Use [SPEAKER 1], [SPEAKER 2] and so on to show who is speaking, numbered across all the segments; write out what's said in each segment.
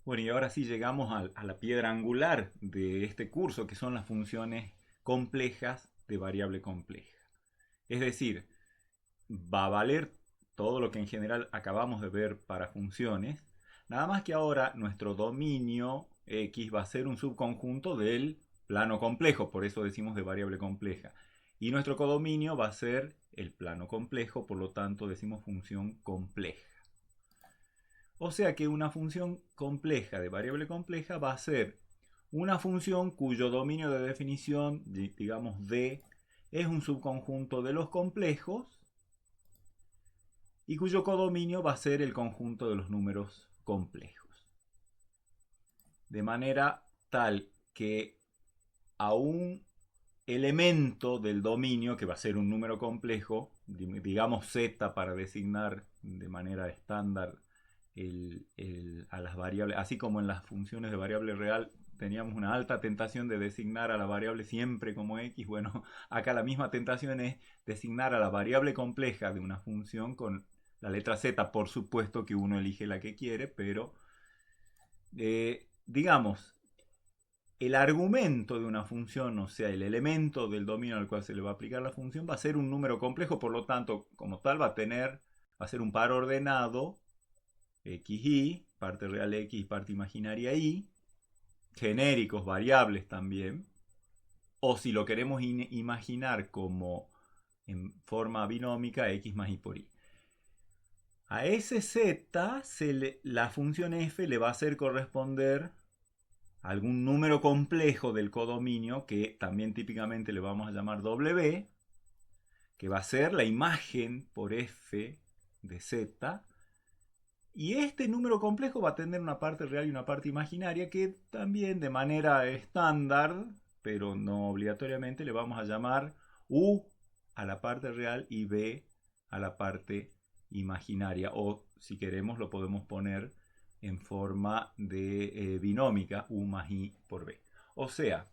[SPEAKER 1] Bueno, y ahora sí llegamos a la piedra angular de este curso, que son las funciones complejas de variable compleja. Es decir, va a valer todo lo que en general acabamos de ver para funciones, nada más que ahora nuestro dominio X va a ser un subconjunto del plano complejo, por eso decimos de variable compleja. Y nuestro codominio va a ser el plano complejo, por lo tanto decimos función compleja. O sea que una función compleja de variable compleja va a ser una función cuyo dominio de definición, digamos D, es un subconjunto de los complejos y cuyo codominio va a ser el conjunto de los números complejos. De manera tal que a un elemento del dominio, que va a ser un número complejo, digamos z para designar de manera estándar a las variables, así como en las funciones de variable real teníamos una alta tentación de designar a la variable siempre como x, bueno, acá la misma tentación es designar a la variable compleja de una función con la letra z, por supuesto que uno elige la que quiere, pero digamos, el argumento de una función, o sea, el elemento del dominio al cual se le va a aplicar la función, va a ser un número complejo, por lo tanto, como tal, va a ser un par ordenado, xy, parte real x y parte imaginaria y, genéricos, variables también, o si lo queremos imaginar como en forma binómica, x más y por y. A ese z, la función f le va a hacer corresponder algún número complejo del codominio que también típicamente le vamos a llamar w, que va a ser la imagen por f de z. Y este número complejo va a tener una parte real y una parte imaginaria que también de manera estándar, pero no obligatoriamente, le vamos a llamar u a la parte real y b a la parte imaginaria. O si queremos lo podemos poner en forma de binómica, u más i por b. O sea,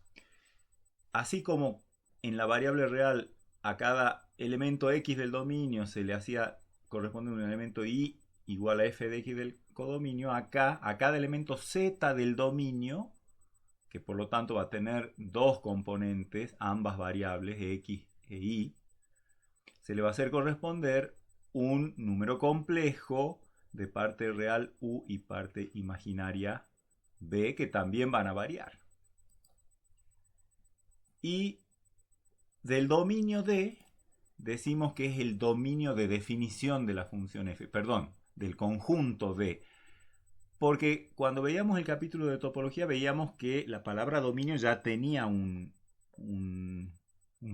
[SPEAKER 1] así como en la variable real a cada elemento x del dominio se le hacía corresponde un elemento y igual a f de x del codominio, acá a cada elemento z del dominio, que por lo tanto va a tener dos componentes, ambas variables, x e y, se le va a hacer corresponder un número complejo de parte real u y parte imaginaria b, que también van a variar. Y del dominio D decimos que es el dominio de definición de la función f, perdón, del conjunto D. Porque cuando veíamos el capítulo de topología veíamos que la palabra dominio ya tenía un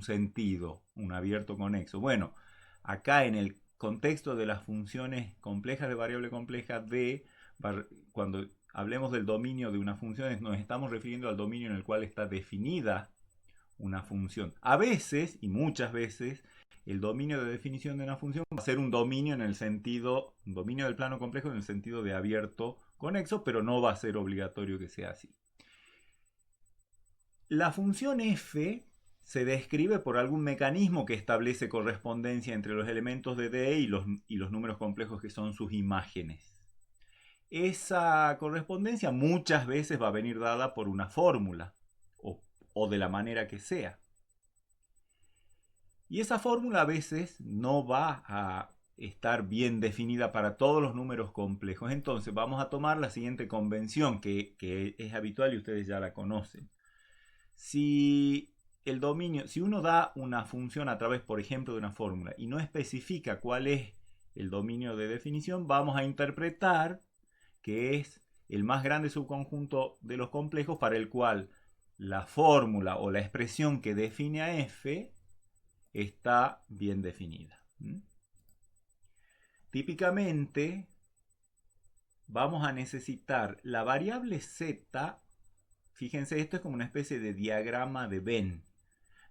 [SPEAKER 1] sentido, un abierto conexo. Bueno, acá en el contexto de las funciones complejas de variable compleja D, cuando hablemos del dominio de una función, nos estamos refiriendo al dominio en el cual está definida una función. A veces, y muchas veces, el dominio de definición de una función va a ser un dominio en el sentido, un dominio del plano complejo en el sentido de abierto conexo, pero no va a ser obligatorio que sea así. La función f se describe por algún mecanismo que establece correspondencia entre los elementos de D y los números complejos que son sus imágenes. Esa correspondencia muchas veces va a venir dada por una fórmula o de la manera que sea. Y esa fórmula a veces no va a estar bien definida para todos los números complejos. Entonces vamos a tomar la siguiente convención que es habitual y ustedes ya la conocen. Si si uno da una función a través, por ejemplo, de una fórmula y no especifica cuál es el dominio de definición, vamos a interpretar que es el más grande subconjunto de los complejos para el cual la fórmula o la expresión que define a f está bien definida. Típicamente vamos a necesitar la variable z. Fíjense, esto es como una especie de diagrama de Venn.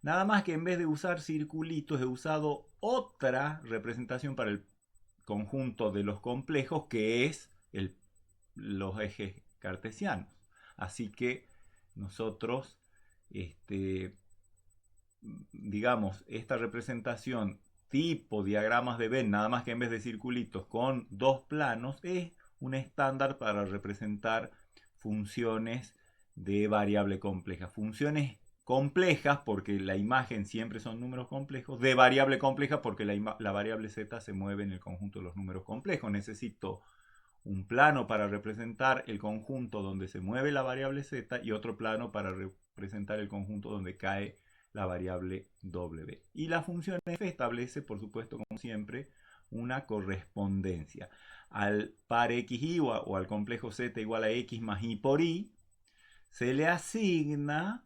[SPEAKER 1] Nada más que en vez de usar circulitos he usado otra representación para el conjunto de los complejos, que es los ejes cartesianos. Así que nosotros, digamos, esta representación tipo diagramas de Venn, nada más que en vez de circulitos con dos planos, es un estándar para representar funciones de variable compleja. Funciones complejas, porque la imagen siempre son números complejos, de variable compleja, porque la variable z se mueve en el conjunto de los números complejos. Necesito un plano para representar el conjunto donde se mueve la variable z y otro plano para representar el conjunto donde cae la variable w. Y la función f establece, por supuesto, como siempre, una correspondencia. Al par xy o al complejo z igual a x más y por y, se le asigna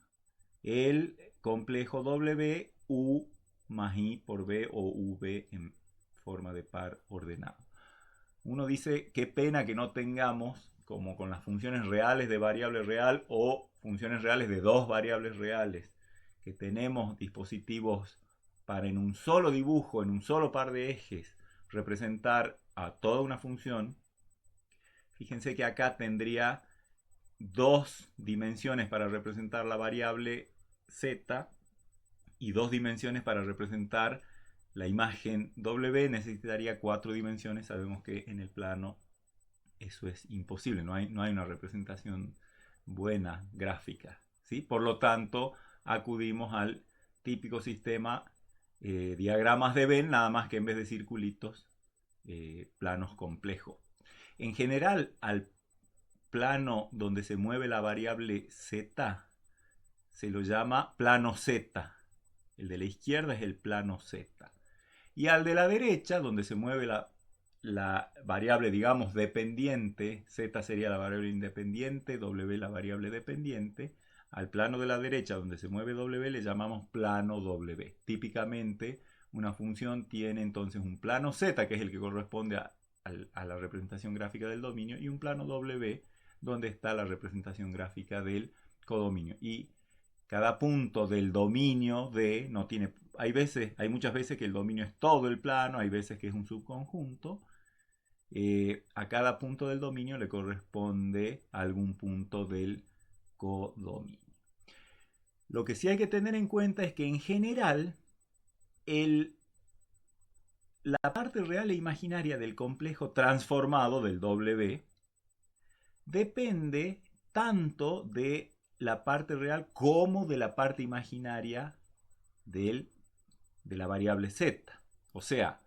[SPEAKER 1] el complejo w u más i por b o v en forma de par ordenado. Uno dice, qué pena que no tengamos, como con las funciones reales de variable real o funciones reales de dos variables reales, que tenemos dispositivos para en un solo dibujo, en un solo par de ejes, representar a toda una función. Fíjense que acá tendría dos dimensiones para representar la variable z y dos dimensiones para representar la imagen w. Necesitaría 4 dimensiones. Sabemos que en el plano eso es imposible, no hay una representación buena gráfica, ¿sí? Por lo tanto, acudimos al típico sistema diagramas de Venn, nada más que en vez de circulitos, planos complejos. En general, al plano donde se mueve la variable z se lo llama plano z. El de la izquierda es el plano z. Y al de la derecha, donde se mueve la variable, digamos, dependiente, z sería la variable independiente, w la variable dependiente, al plano de la derecha, donde se mueve w, le llamamos plano w. Típicamente, una función tiene entonces un plano z, que es el que corresponde a la representación gráfica del dominio, y un plano w, donde está la representación gráfica del codominio. Y cada punto del dominio D no tiene... Hay muchas veces que el dominio es todo el plano, hay veces que es un subconjunto. A cada punto del dominio le corresponde algún punto del codominio. Lo que sí hay que tener en cuenta es que en general la parte real e imaginaria del complejo transformado del W depende tanto de la parte real como de la parte imaginaria de la variable z. O sea,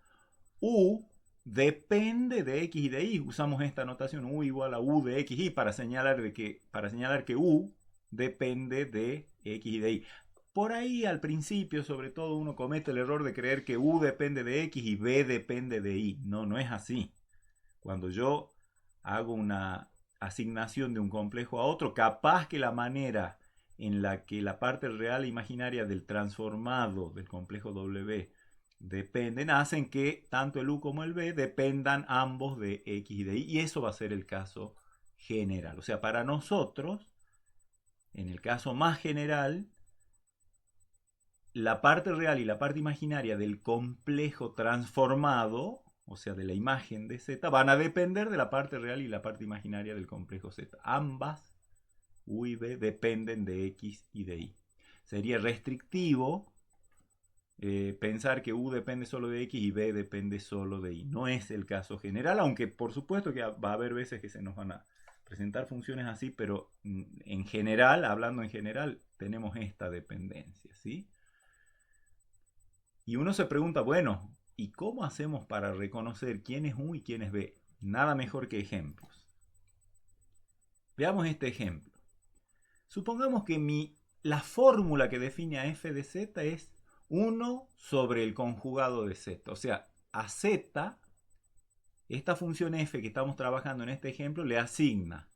[SPEAKER 1] u depende de x y de y. Usamos esta notación u igual a u de x y para señalar que u depende de x y de y. Por ahí al principio, sobre todo, uno comete el error de creer que u depende de x y b depende de y. No, no es así. Cuando yo hago una asignación de un complejo a otro, capaz que la manera en la que la parte real e imaginaria del transformado del complejo W dependen, hacen que tanto el U como el B dependan ambos de X y de Y, y eso va a ser el caso general. O sea, para nosotros, en el caso más general, la parte real y la parte imaginaria del complejo transformado, o sea, de la imagen de Z, van a depender de la parte real y la parte imaginaria del complejo Z. Ambas, U y B, dependen de X y de Y. Sería restrictivo pensar que U depende solo de X y B depende solo de Y. No es el caso general, aunque por supuesto que va a haber veces que se nos van a presentar funciones así, pero en general, hablando en general, tenemos esta dependencia, ¿sí? Y uno se pregunta, bueno, ¿y cómo hacemos para reconocer quién es U y quién es B? Nada mejor que ejemplos. Veamos este ejemplo. Supongamos que la fórmula que define a f de z es 1 sobre el conjugado de z. O sea, a z, esta función f que estamos trabajando en este ejemplo, le asigna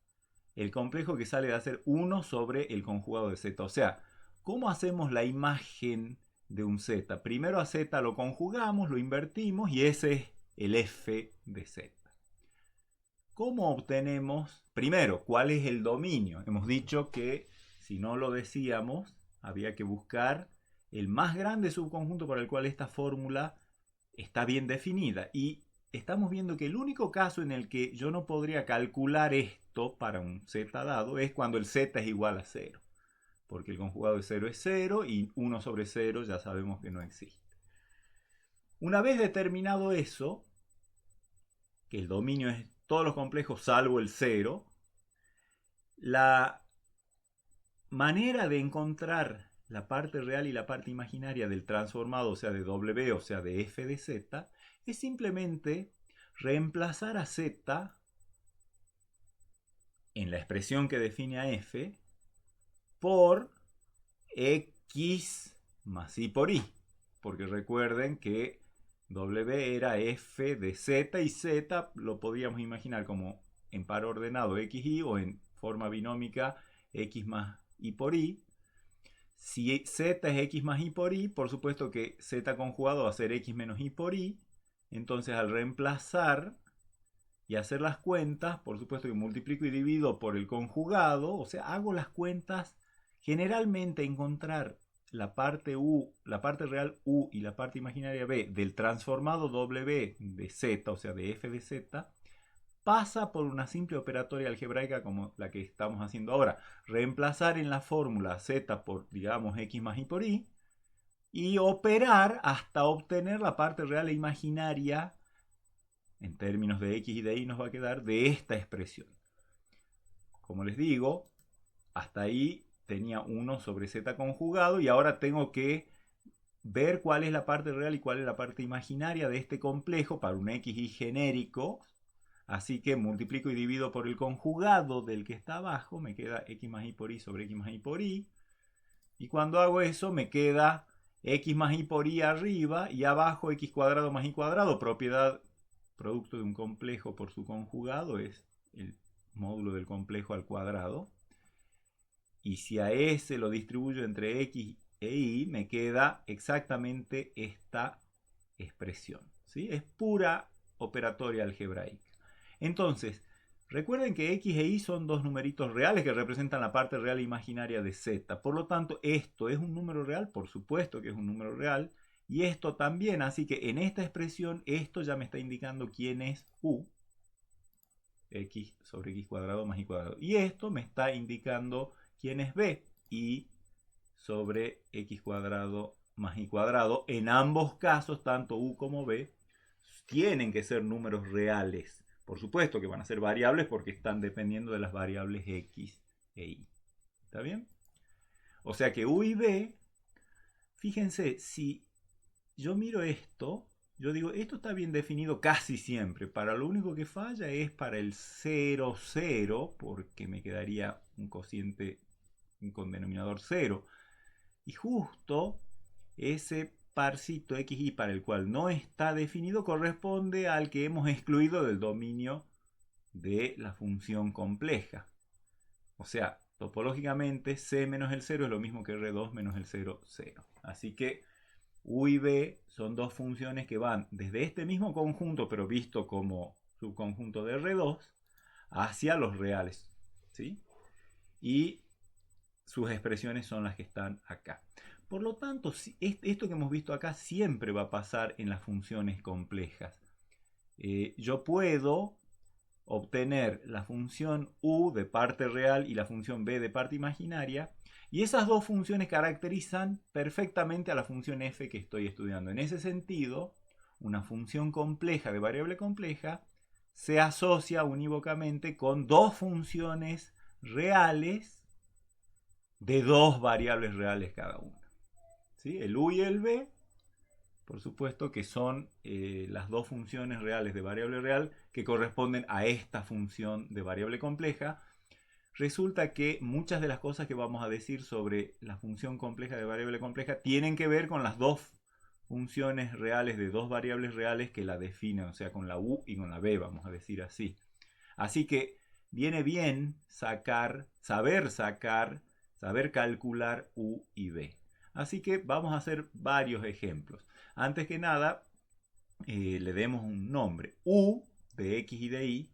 [SPEAKER 1] el complejo que sale de ser 1 sobre el conjugado de z. O sea, ¿cómo hacemos la imagen de un z? Primero a z lo conjugamos, lo invertimos y ese es el f de z. ¿Cómo obtenemos, primero, cuál es el dominio? Hemos dicho que si no lo decíamos, había que buscar el más grande subconjunto para el cual esta fórmula está bien definida. Y estamos viendo que el único caso en el que yo no podría calcular esto para un z dado es cuando el z es igual a 0. Porque el conjugado de 0 es 0 y 1 sobre 0 ya sabemos que no existe. Una vez determinado eso, que el dominio es todos los complejos salvo el 0, La manera de encontrar la parte real y la parte imaginaria del transformado, o sea, de W, o sea, de f de z, es simplemente reemplazar a z en la expresión que define a f por x más y por y. Porque recuerden que W era f de z y z lo podríamos imaginar como en par ordenado x, y o en forma binómica x más y por y. Si z es x más y por y, por supuesto que z conjugado va a ser x menos y por y. Entonces al reemplazar y hacer las cuentas, por supuesto que multiplico y divido por el conjugado, o sea, hago las cuentas. Generalmente encontrar la parte u, la parte real u y la parte imaginaria b del transformado w de z, o sea, de f de z, pasa por una simple operatoria algebraica como la que estamos haciendo ahora. Reemplazar en la fórmula z por, digamos, x más y por y, y operar hasta obtener la parte real e imaginaria, en términos de x y de y nos va a quedar, de esta expresión. Como les digo, hasta ahí tenía 1 sobre z conjugado y ahora tengo que ver cuál es la parte real y cuál es la parte imaginaria de este complejo para un x y genérico. Así que multiplico y divido por el conjugado del que está abajo, me queda x más y por y sobre x más y por y. Y cuando hago eso me queda x más y por y arriba y abajo x cuadrado más y cuadrado, propiedad producto de un complejo por su conjugado, es el módulo del complejo al cuadrado. Y si a ese lo distribuyo entre x e y, me queda exactamente esta expresión, ¿sí? Es pura operatoria algebraica. Entonces, recuerden que x e y son dos numeritos reales que representan la parte real e imaginaria de z. Por lo tanto, esto es un número real, por supuesto que es un número real, y esto también. Así que en esta expresión, esto ya me está indicando quién es u, x sobre x cuadrado más y cuadrado. Y esto me está indicando quién es b, y sobre x cuadrado más y cuadrado. En ambos casos, tanto u como b, tienen que ser números reales. Por supuesto que van a ser variables porque están dependiendo de las variables x e y. ¿Está bien? O sea que u y b, fíjense, si yo miro esto, yo digo, esto está bien definido casi siempre. Para lo único que falla es para el 0, 0, porque me quedaría un cociente con denominador 0. Y justo ese parcito xy para el cual no está definido corresponde al que hemos excluido del dominio de la función compleja. O sea, topológicamente c menos el 0 es lo mismo que r2 menos el 0, 0. Así que u y b son dos funciones que van desde este mismo conjunto, pero visto como subconjunto de r2, hacia los reales, ¿sí? Y sus expresiones son las que están acá. Por lo tanto, esto que hemos visto acá siempre va a pasar en las funciones complejas. Yo puedo obtener la función u de parte real y la función b de parte imaginaria, y esas dos funciones caracterizan perfectamente a la función f que estoy estudiando. En ese sentido, una función compleja de variable compleja se asocia unívocamente con dos funciones reales de dos variables reales cada una. ¿Sí? El u y el b, por supuesto que son las dos funciones reales de variable real que corresponden a esta función de variable compleja. Resulta que muchas de las cosas que vamos a decir sobre la función compleja de variable compleja tienen que ver con las dos funciones reales de dos variables reales que la definen, o sea, con la u y con la b, vamos a decir así. Así que viene bien saber calcular u y b. Así que vamos a hacer varios ejemplos. Antes que nada, le demos un nombre. U de x y de y.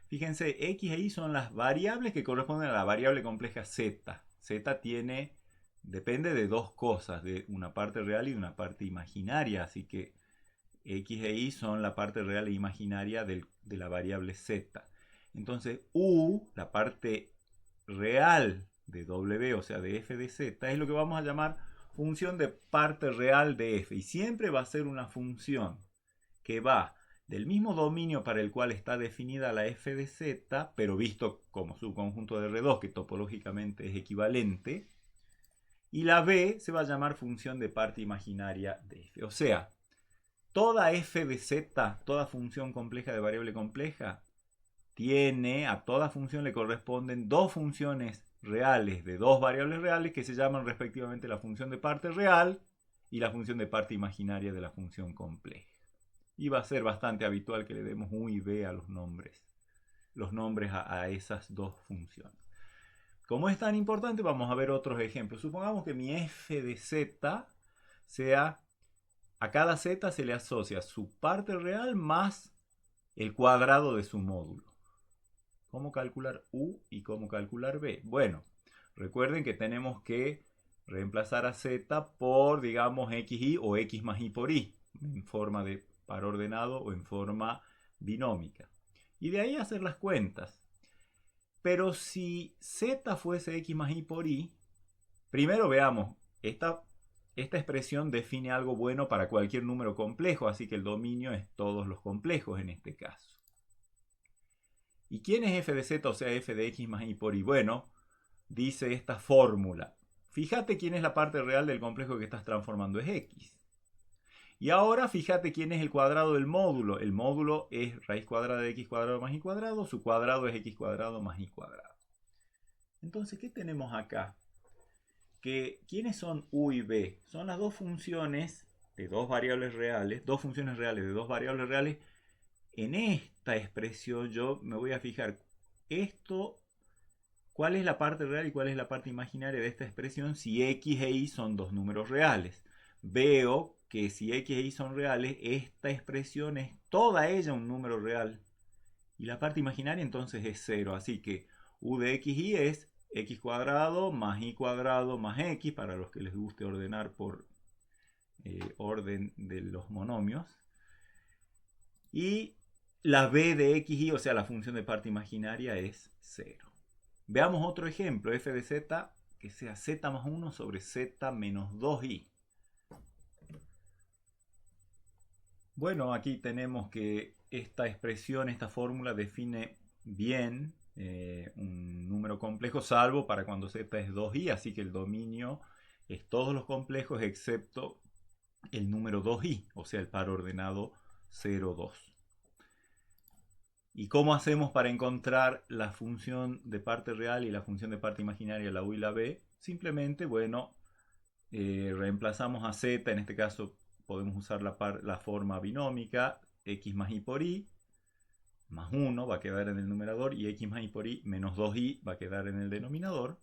[SPEAKER 1] Fíjense, x e y son las variables que corresponden a la variable compleja z. Z depende de dos cosas, de una parte real y de una parte imaginaria. Así que x e y son la parte real e imaginaria de la variable z. Entonces, u, la parte real de w, o sea, de f de z, es lo que vamos a llamar función de parte real de f. Y siempre va a ser una función que va del mismo dominio para el cual está definida la f de z, pero visto como subconjunto de R2, que topológicamente es equivalente, y la b se va a llamar función de parte imaginaria de f. O sea, toda f de z, toda función compleja de variable compleja, a toda función le corresponden dos funciones reales de dos variables reales que se llaman respectivamente la función de parte real y la función de parte imaginaria de la función compleja. Y va a ser bastante habitual que le demos u y b a los nombres a esas dos funciones. Como es tan importante, vamos a ver otros ejemplos. Supongamos que mi f de z sea, a cada z se le asocia su parte real más el cuadrado de su módulo. ¿Cómo calcular u y cómo calcular b? Bueno, recuerden que tenemos que reemplazar a z por, digamos, xy o x más y por y, en forma de par ordenado o en forma binómica. Y de ahí hacer las cuentas. Pero si z fuese x más y por y, primero veamos, esta expresión define algo bueno para cualquier número complejo, así que el dominio es todos los complejos en este caso. ¿Y quién es f de z, o sea, f de x más y por y? Bueno, dice esta fórmula. Fíjate quién es la parte real del complejo que estás transformando, es x. Y ahora fíjate quién es el cuadrado del módulo. El módulo es raíz cuadrada de x cuadrado más y cuadrado. Su cuadrado es x cuadrado más y cuadrado. Entonces, ¿qué tenemos acá? ¿Quiénes son u y b? Son las dos funciones de dos variables reales, dos funciones reales de dos variables reales. En esta expresión yo me voy a fijar cuál es la parte real y cuál es la parte imaginaria de esta expresión si x e y son dos números reales. Veo que si x e y son reales, esta expresión es toda ella un número real. Y la parte imaginaria entonces es 0. Así que u de x y es x cuadrado más y cuadrado más x, para los que les guste ordenar por orden de los monomios. Y la b de x y, o sea, la función de parte imaginaria, es 0. Veamos otro ejemplo, f de z que sea z más 1 sobre z menos 2i. Bueno, aquí tenemos que esta expresión, esta fórmula define bien un número complejo, salvo para cuando z es 2i, así que el dominio es todos los complejos excepto el número 2i, o sea, el par ordenado 0, 2. ¿Y cómo hacemos para encontrar la función de parte real y la función de parte imaginaria, la u y la b? Simplemente, bueno, reemplazamos a z, en este caso podemos usar la forma binómica, x más y por y, más 1 va a quedar en el numerador, y x más y por y menos 2i va a quedar en el denominador.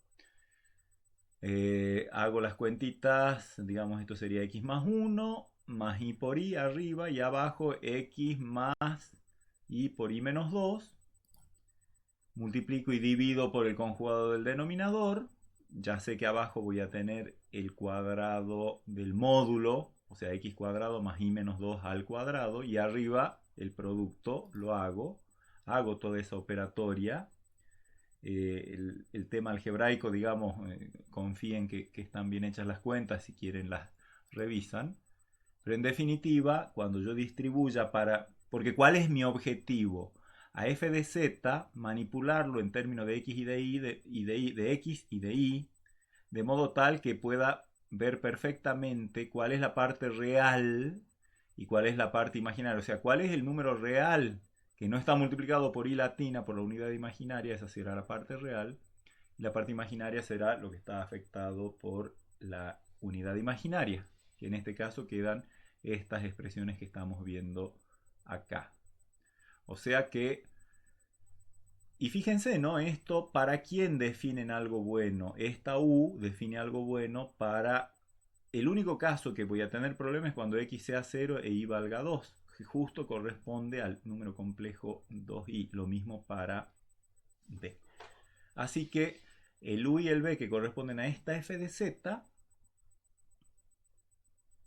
[SPEAKER 1] Hago las cuentitas, digamos esto sería x más 1, más y por y arriba, y abajo x más y por y menos 2. Multiplico y divido por el conjugado del denominador. Ya sé que abajo voy a tener el cuadrado del módulo, o sea, x cuadrado más y menos 2 al cuadrado. Y arriba el producto lo hago toda esa operatoria. El tema algebraico, digamos, confíen que están bien hechas las cuentas, si quieren las revisan. Pero en definitiva, cuando yo distribuya porque ¿cuál es mi objetivo? A f de z, manipularlo en términos de x y de y, de x y de y, de modo tal que pueda ver perfectamente cuál es la parte real y cuál es la parte imaginaria. O sea, cuál es el número real que no está multiplicado por y latina, por la unidad imaginaria, esa será la parte real. Y la parte imaginaria será lo que está afectado por la unidad imaginaria, que en este caso quedan estas expresiones que estamos viendo acá. O sea que, y fíjense, ¿no? Esto, ¿para quién definen algo bueno? Esta u define algo bueno para el único caso que voy a tener problemas es cuando x sea 0 e y valga 2, que justo corresponde al número complejo 2i. Lo mismo para b. Así que el u y el b que corresponden a esta f de z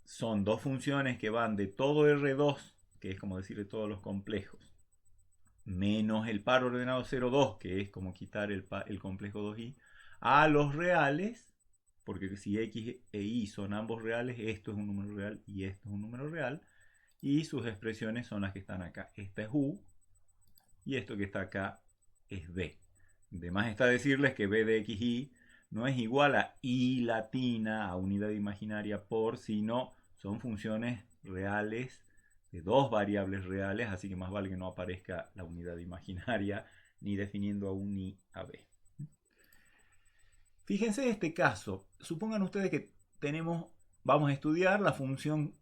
[SPEAKER 1] son dos funciones que van de todo R2, que es como decir de todos los complejos, menos el par ordenado 0, 2, que es como quitar el complejo 2i, a los reales, porque si x e y son ambos reales, esto es un número real y esto es un número real, y sus expresiones son las que están acá. Esta es u y esto que está acá es b. De más está decirles que b de x y no es igual a y latina, a unidad imaginaria por, sino son funciones reales de dos variables reales, así que más vale que no aparezca la unidad imaginaria ni definiendo a u ni a b. Fíjense este caso. Supongan ustedes que vamos a estudiar la función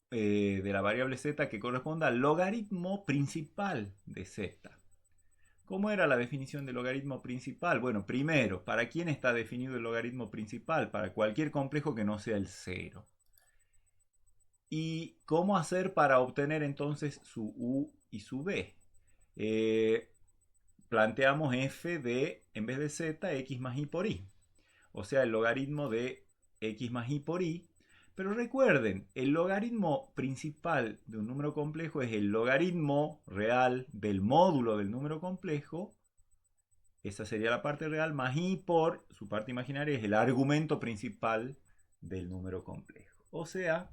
[SPEAKER 1] de la variable z que corresponda al logaritmo principal de z. ¿Cómo era la definición del logaritmo principal? Bueno, primero, ¿para quién está definido el logaritmo principal? Para cualquier complejo que no sea el 0. ¿Y cómo hacer para obtener entonces su u y su b? Planteamos f de, en vez de z, x más y por y. O sea, el logaritmo de x más y por y. Pero recuerden, el logaritmo principal de un número complejo es el logaritmo real del módulo del número complejo. Esa sería la parte real, más y por su parte imaginaria es el argumento principal del número complejo. O sea,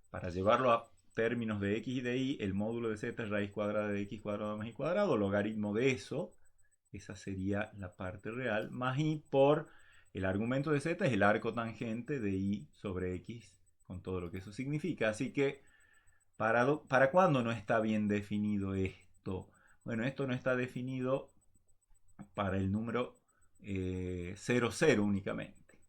[SPEAKER 1] para llevarlo a términos de x y de y, el módulo de z es raíz cuadrada de x cuadrado más y cuadrado, logaritmo de eso, esa sería la parte real, más y por el argumento de z es el arco tangente de y sobre x, con todo lo que eso significa. Así que, ¿para cuándo no está bien definido esto? Bueno, esto no está definido para el número 0, 0 únicamente.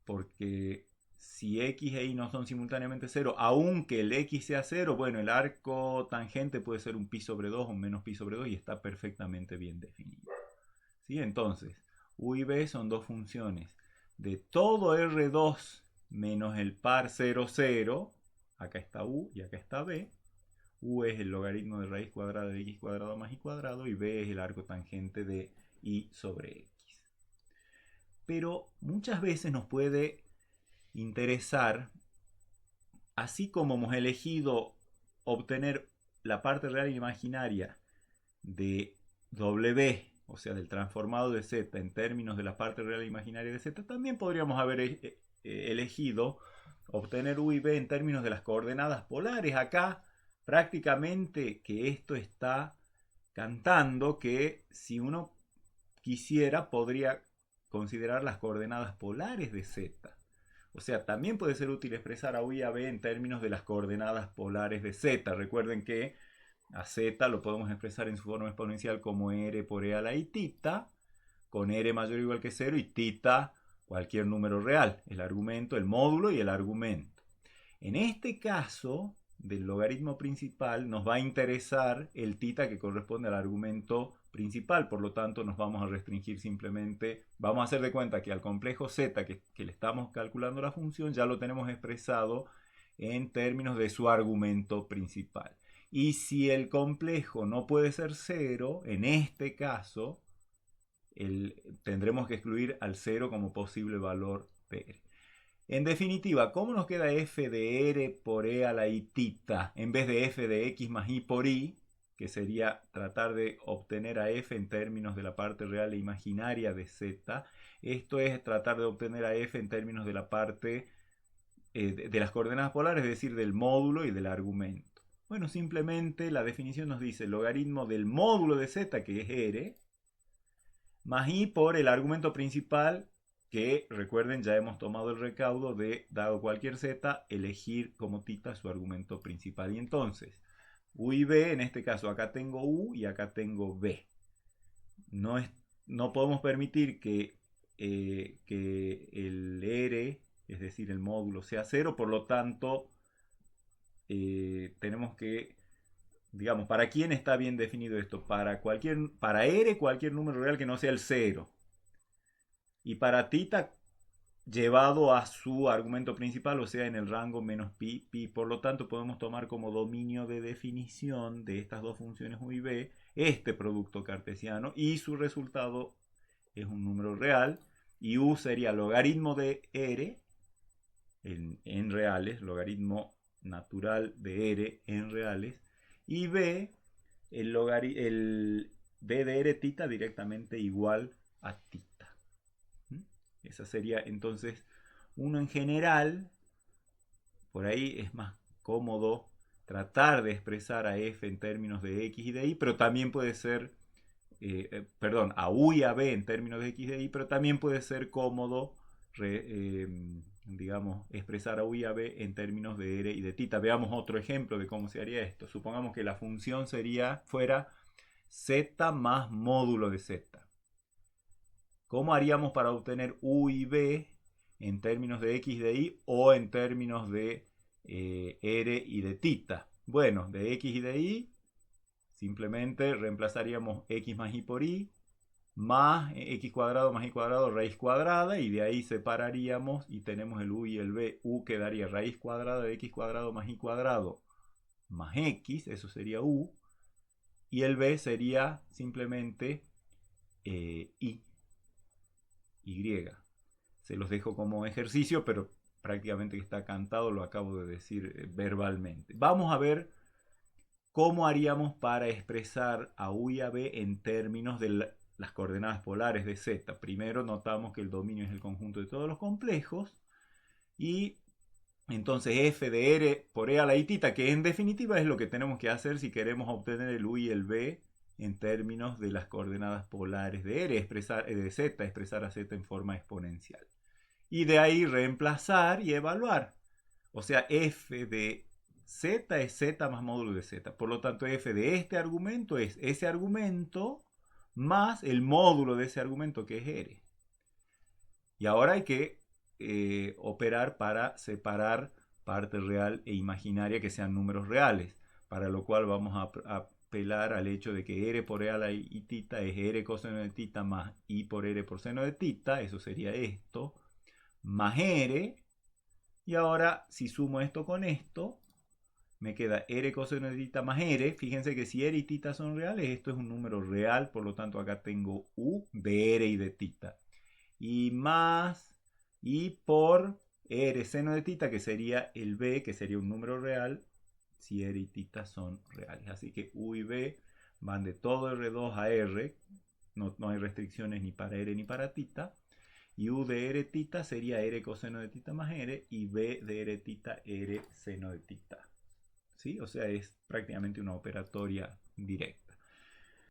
[SPEAKER 1] Porque si x e y no son simultáneamente 0, aunque el x sea 0, bueno, el arco tangente puede ser un pi sobre 2 o un menos pi sobre 2 y está perfectamente bien definido. ¿Sí? Entonces, u y b son dos funciones de todo R2 menos el par 0, 0. Acá está u y acá está b. U es el logaritmo de raíz cuadrada de x cuadrado más y cuadrado y b es el arco tangente de y sobre x. Pero muchas veces nos puede interesar, así como hemos elegido obtener la parte real e imaginaria de w, o sea, del transformado de z en términos de la parte real e imaginaria de z, también podríamos haber elegido obtener u y b en términos de las coordenadas polares. Acá prácticamente que esto está cantando que si uno quisiera podría considerar las coordenadas polares de z. O sea, también puede ser útil expresar a u y a b en términos de las coordenadas polares de z. Recuerden que a z lo podemos expresar en su forma exponencial como r por e a la i tita, con r mayor o igual que 0 y tita cualquier número real, el argumento, el módulo y el argumento. En este caso del logaritmo principal nos va a interesar el tita que corresponde al argumento principal, por lo tanto nos vamos a restringir simplemente, vamos a hacer de cuenta que al complejo z que le estamos calculando la función ya lo tenemos expresado en términos de su argumento principal. Y si el complejo no puede ser 0, en este caso tendremos que excluir al 0 como posible valor de r. En definitiva, ¿cómo nos queda f de r por e a la i tita en vez de f de x más y por y? Que sería tratar de obtener a f en términos de la parte real e imaginaria de z. Esto es tratar de obtener a f en términos de la parte de las coordenadas polares, es decir, del módulo y del argumento. Bueno, simplemente la definición nos dice el logaritmo del módulo de z, que es r, más i por el argumento principal, que recuerden ya hemos tomado el recaudo de, dado cualquier z, elegir como tita su argumento principal. Y entonces, u y b, en este caso acá tengo u y acá tengo b. No podemos permitir que el r, es decir, el módulo, sea 0, por lo tanto, tenemos que, digamos, ¿para quién está bien definido esto? Para r, cualquier número real que no sea el 0. Y para tita, llevado a su argumento principal, o sea, en el rango menos pi, pi. Por lo tanto, podemos tomar como dominio de definición de estas dos funciones u y b este producto cartesiano y su resultado es un número real y u sería logaritmo de r en reales, logaritmo natural de r en reales, y b, el b de r tita directamente igual a tita. Esa sería entonces uno en general, por ahí es más cómodo tratar de expresar a f en términos de x y de y, pero también puede ser, perdón, a u y a b en términos de x y de y, pero también puede ser cómodo, digamos, expresar a u y a b en términos de r y de θ. Veamos otro ejemplo de cómo se haría esto. Supongamos que la función fuera z más módulo de z. ¿Cómo haríamos para obtener u y b en términos de x y de y o en términos de r y de θ? Bueno, de x y de y simplemente reemplazaríamos x más y por y más x cuadrado más y cuadrado raíz cuadrada, y de ahí separaríamos y tenemos el u y el b. U quedaría raíz cuadrada de x cuadrado más y cuadrado más x, eso sería u, y el b sería simplemente y. Se los dejo como ejercicio, pero prácticamente está cantado, lo acabo de decir verbalmente. Vamos a ver cómo haríamos para expresar a u y a b en términos de las coordenadas polares de z. Primero notamos que el dominio es el conjunto de todos los complejos, y entonces f de r por e a la i θ, que en definitiva es lo que tenemos que hacer si queremos obtener el u y el b en términos de las coordenadas polares de r, de z, expresar a z en forma exponencial. Y de ahí reemplazar y evaluar. O sea, f de z es z más módulo de z. Por lo tanto, f de este argumento es ese argumento más el módulo de ese argumento, que es r. Y ahora hay que operar para separar parte real e imaginaria que sean números reales, para lo cual vamos a apelar al hecho de que r por e a la i θ es r coseno de θ más i por r por seno de θ, eso sería esto, más r, y ahora si sumo esto con esto, me queda r coseno de θ más r. Fíjense que si r y θ son reales, esto es un número real, por lo tanto acá tengo u de r y de θ. Y más i por r seno de θ, que sería el b, que sería un número real, si r y θ son reales. Así que u y b van de todo R2 a R, no hay restricciones ni para r ni para θ. Y u de r θ sería r coseno de θ más r, y b de r θ r seno de θ. ¿Sí? O sea, es prácticamente una operatoria directa.